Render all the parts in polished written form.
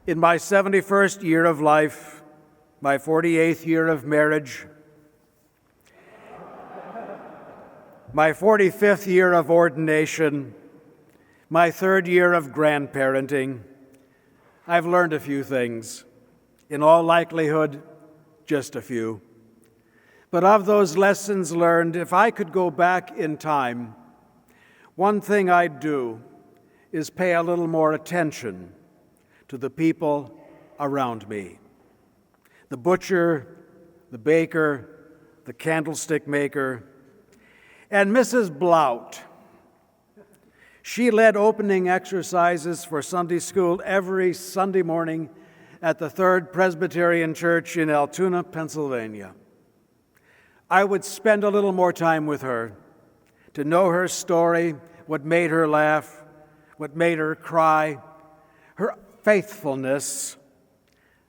In my 71st year of life, my 48th year of marriage, my 45th year of ordination, my 3rd year of grandparenting, I've learned a few things. In all likelihood, just a few. But of those lessons learned, if I could go back in time, one thing I'd do is pay a little more attention to the people around me. The butcher, the baker, the candlestick maker, and Mrs. Blout. She led opening exercises for Sunday school every Sunday morning at the Third Presbyterian Church in Altoona, Pennsylvania. I would spend a little more time with her to know her story, what made her laugh, what made her cry, her faithfulness.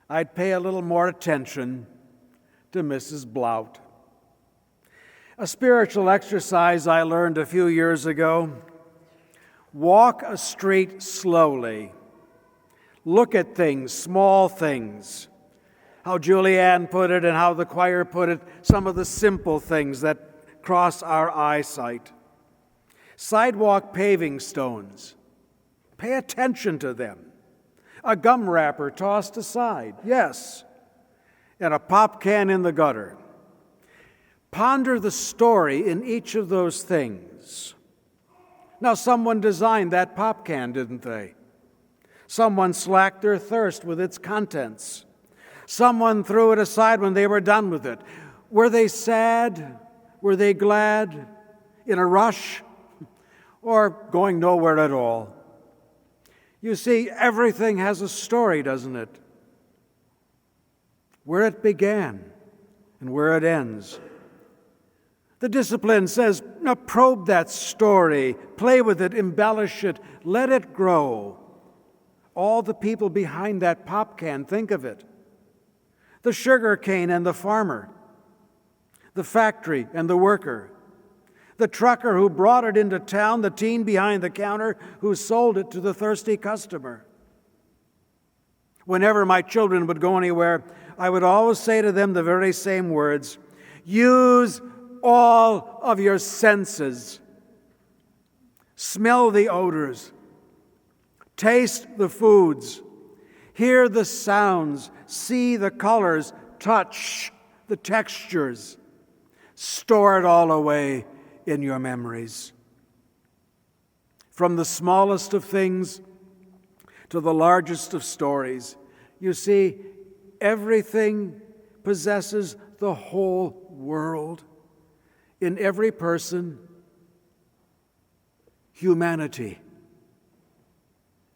I'd pay a little more attention to Mrs. Blout. A spiritual exercise I learned a few years ago: walk a street slowly. Look at things, small things. How Julianne put it and how the choir put it, some of the simple things that cross our eyesight. Sidewalk paving stones. Pay attention to them. A gum wrapper tossed aside, yes, and a pop can in the gutter. Ponder the story in each of those things. Now, someone designed that pop can, didn't they? Someone slacked their thirst with its contents. Someone threw it aside when they were done with it. Were they sad? Were they glad? In a rush? Or going nowhere at all? You see, everything has a story, doesn't it? Where it began and where it ends. The discipline says, now probe that story, play with it, embellish it, let it grow. All the people behind that pop can, think of it. The sugar cane and the farmer, the factory and the worker, the trucker who brought it into town, the teen behind the counter who sold it to the thirsty customer. Whenever my children would go anywhere, I would always say to them the very same words: use all of your senses. Smell the odors. Taste the foods. Hear the sounds. See the colors. Touch the textures. Store it all away in your memories. From the smallest of things to the largest of stories, you see, everything possesses the whole world. In every person, humanity.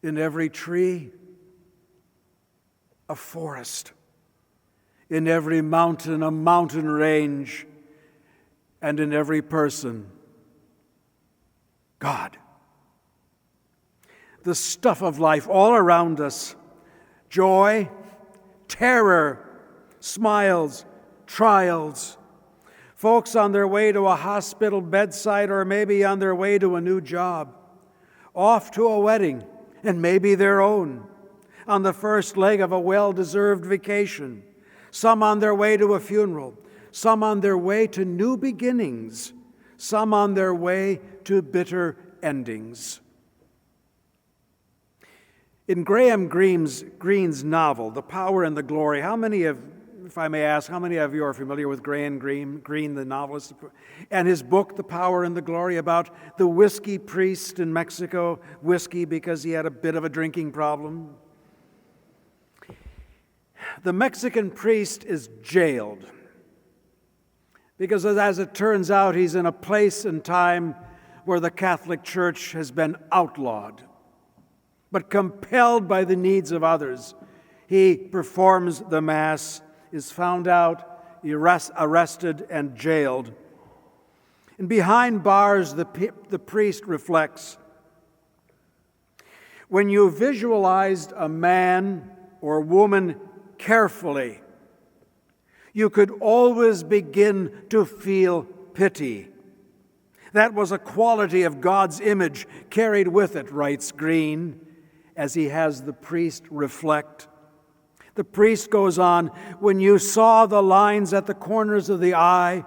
In every tree, a forest. In every mountain, a mountain range. And in every person, God. The stuff of life all around us: joy, terror, smiles, trials. Folks on their way to a hospital bedside, or maybe on their way to a new job, off to a wedding, and maybe their own, on the first leg of a well-deserved vacation, some on their way to a funeral, some on their way to new beginnings, some on their way to bitter endings. In Graham Greene's novel, The Power and the Glory, how many of you are familiar with Graham Greene, the novelist, and his book, The Power and the Glory, about the whiskey priest in Mexico, whiskey because he had a bit of a drinking problem? The Mexican priest is jailed because, as it turns out, he's in a place and time where the Catholic Church has been outlawed. But compelled by the needs of others, he performs the Mass, is found out, arrested, and jailed. And behind bars, the priest reflects, when you visualized a man or woman carefully, you could always begin to feel pity. That was a quality of God's image carried with it, writes Greene, as he has the priest reflect. The priest goes on, when you saw the lines at the corners of the eye,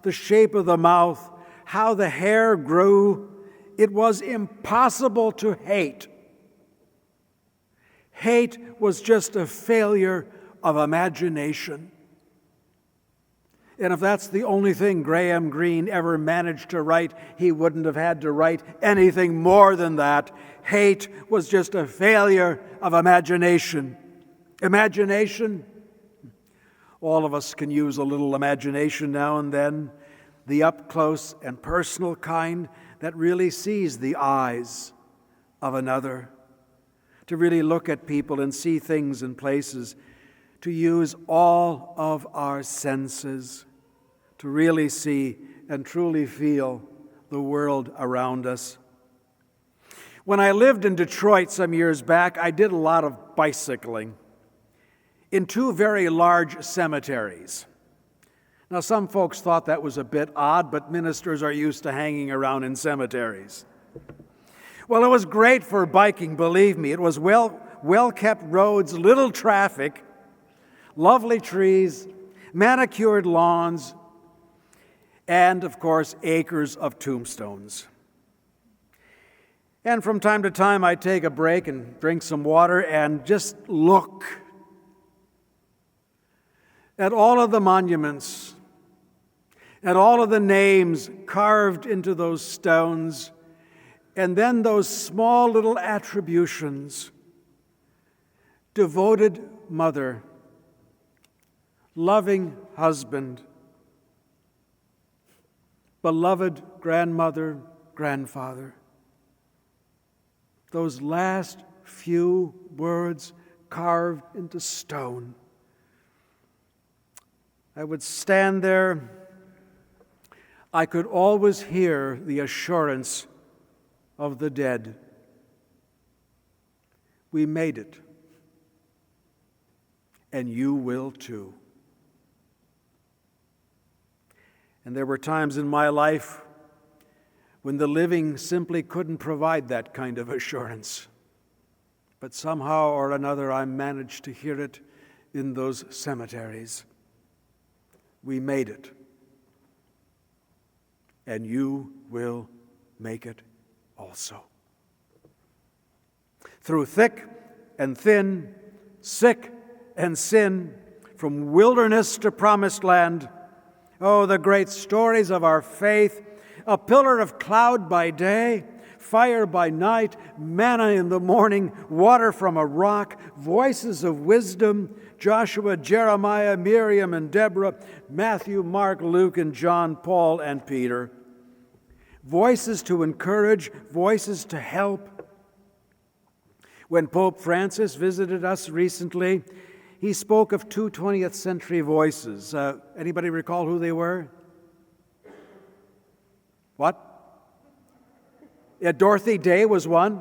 the shape of the mouth, how the hair grew, it was impossible to hate. Hate was just a failure of imagination. And if that's the only thing Graham Greene ever managed to write, he wouldn't have had to write anything more than that. Hate was just a failure of imagination. Imagination? All of us can use a little imagination now and then, the up-close and personal kind that really sees the eyes of another, to really look at people and see things and places, to use all of our senses to really see and truly feel the world around us. When I lived in Detroit some years back, I did a lot of bicycling in two very large cemeteries. Now, some folks thought that was a bit odd, but ministers are used to hanging around in cemeteries. Well, it was great for biking, believe me. It was well-kept roads, little traffic, lovely trees, manicured lawns, and, of course, acres of tombstones. And from time to time, I'd take a break and drink some water and just look at all of the monuments, at all of the names carved into those stones, and then those small little attributions: devoted mother, loving husband, beloved grandmother, grandfather. Those last few words carved into stone. I would stand there. I could always hear the assurance of the dead. We made it, and you will too. And there were times in my life when the living simply couldn't provide that kind of assurance. But somehow or another, I managed to hear it in those cemeteries. We made it, and you will make it also. Through thick and thin, sick and sin, from wilderness to promised land, oh, the great stories of our faith, a pillar of cloud by day, fire by night, manna in the morning, water from a rock, voices of wisdom, Joshua, Jeremiah, Miriam, and Deborah, Matthew, Mark, Luke, and John, Paul, and Peter. Voices to encourage, voices to help. When Pope Francis visited us recently, he spoke of two 20th century voices. Anybody recall who they were? What? Yeah, Dorothy Day was one.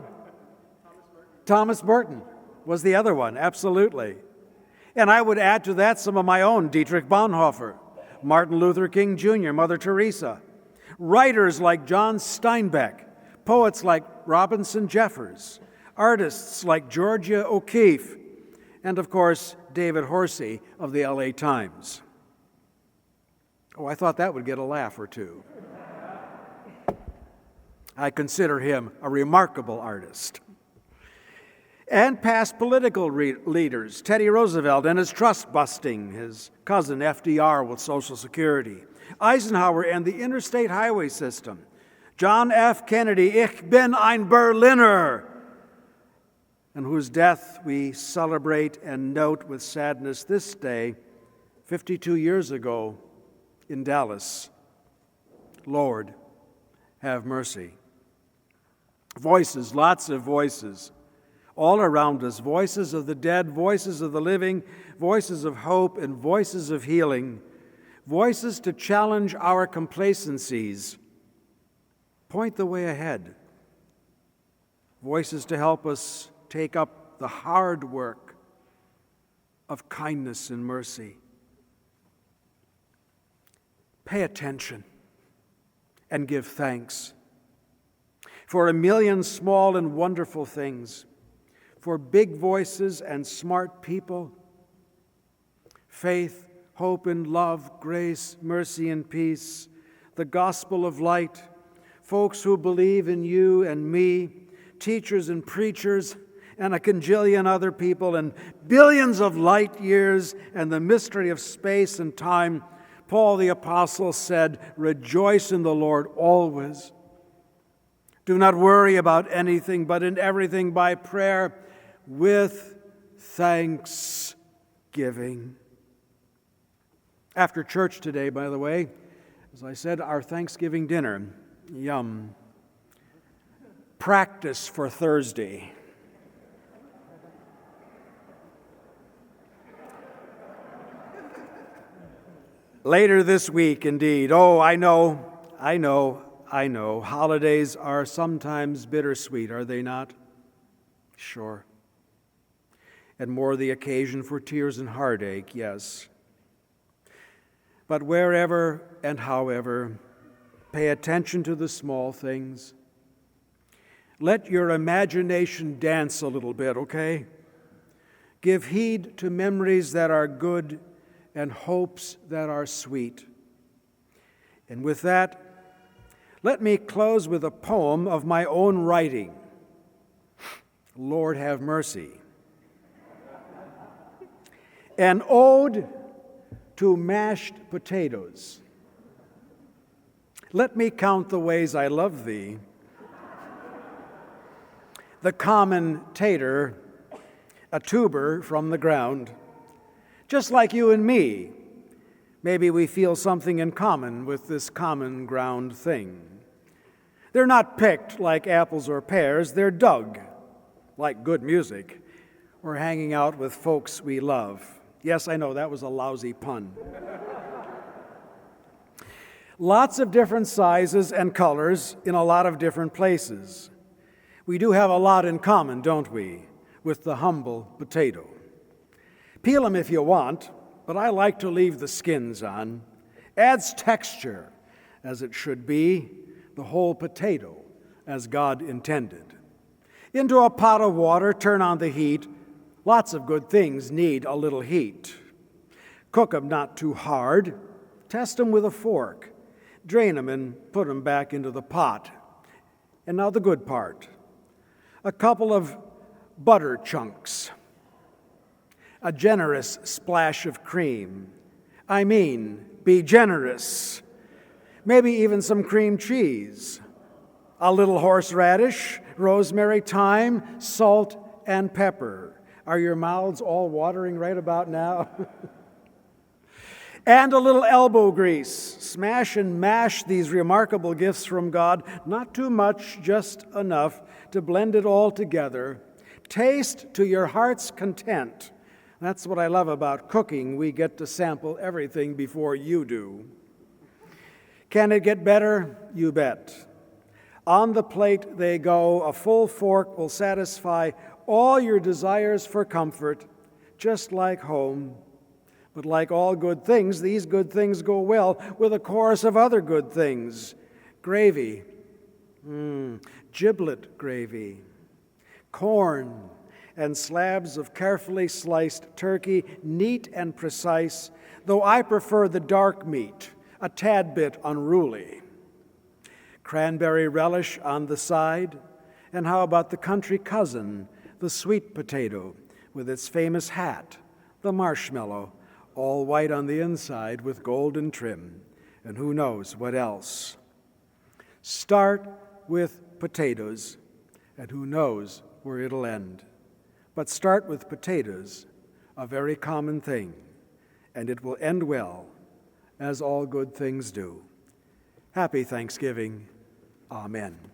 Thomas Merton was the other one, absolutely. And I would add to that some of my own: Dietrich Bonhoeffer, Martin Luther King Jr., Mother Teresa. Writers like John Steinbeck, poets like Robinson Jeffers, artists like Georgia O'Keeffe, and of course, David Horsey of the LA Times. Oh, I thought that would get a laugh or two. I consider him a remarkable artist. And past political leaders, Teddy Roosevelt and his trust busting, his cousin FDR with Social Security, Eisenhower and the interstate highway system, John F. Kennedy, Ich bin ein Berliner, and whose death we celebrate and note with sadness this day, 52 years ago in Dallas. Lord, have mercy. Voices, lots of voices, all around us, voices of the dead, voices of the living, voices of hope, and voices of healing, voices to challenge our complacencies, point the way ahead, voices to help us take up the hard work of kindness and mercy. Pay attention and give thanks for a million small and wonderful things, for big voices and smart people. Faith, hope and love, grace, mercy and peace, the gospel of light, folks who believe in you and me, teachers and preachers, and a cajillion other people, and billions of light years, and the mystery of space and time. Paul the Apostle said, "Rejoice in the Lord always. Do not worry about anything, but in everything by prayer with thanksgiving." After church today, by the way, as I said, our Thanksgiving dinner. Yum. Practice for Thursday. Later this week, indeed. Oh, I know. Holidays are sometimes bittersweet, are they not? Sure. And more the occasion for tears and heartache, yes. But wherever and however, pay attention to the small things. Let your imagination dance a little bit, okay? Give heed to memories that are good and hopes that are sweet. And with that, let me close with a poem of my own writing. Lord have mercy. An ode to mashed potatoes. Let me count the ways I love thee. The common tater, a tuber from the ground. Just like you and me, maybe we feel something in common with this common ground thing. They're not picked like apples or pears, they're dug like good music or hanging out with folks we love. Yes, I know, that was a lousy pun. Lots of different sizes and colors in a lot of different places. We do have a lot in common, don't we, with the humble potato. Peel them if you want, but I like to leave the skins on. Adds texture, as it should be, the whole potato, as God intended. Into a pot of water, turn on the heat. Lots of good things need a little heat. Cook them not too hard. Test them with a fork. Drain them and put them back into the pot. And now the good part. A couple of butter chunks. A generous splash of cream. I mean, be generous. Maybe even some cream cheese. A little horseradish, rosemary, thyme, salt, and pepper. Are your mouths all watering right about now? And a little elbow grease. Smash and mash these remarkable gifts from God. Not too much, just enough to blend it all together. Taste to your heart's content. That's what I love about cooking. We get to sample everything before you do. Can it get better? You bet. On the plate they go. A full fork will satisfy all your desires for comfort, just like home. But like all good things, these good things go well with a chorus of other good things. Gravy, giblet gravy, corn, and slabs of carefully sliced turkey, neat and precise, though I prefer the dark meat, a tad bit unruly. Cranberry relish on the side, and how about the country cousin, the sweet potato, with its famous hat, the marshmallow, all white on the inside with golden trim, and who knows what else. Start with potatoes, and who knows where it'll end. But start with potatoes, a very common thing, and it will end well, as all good things do. Happy Thanksgiving. Amen.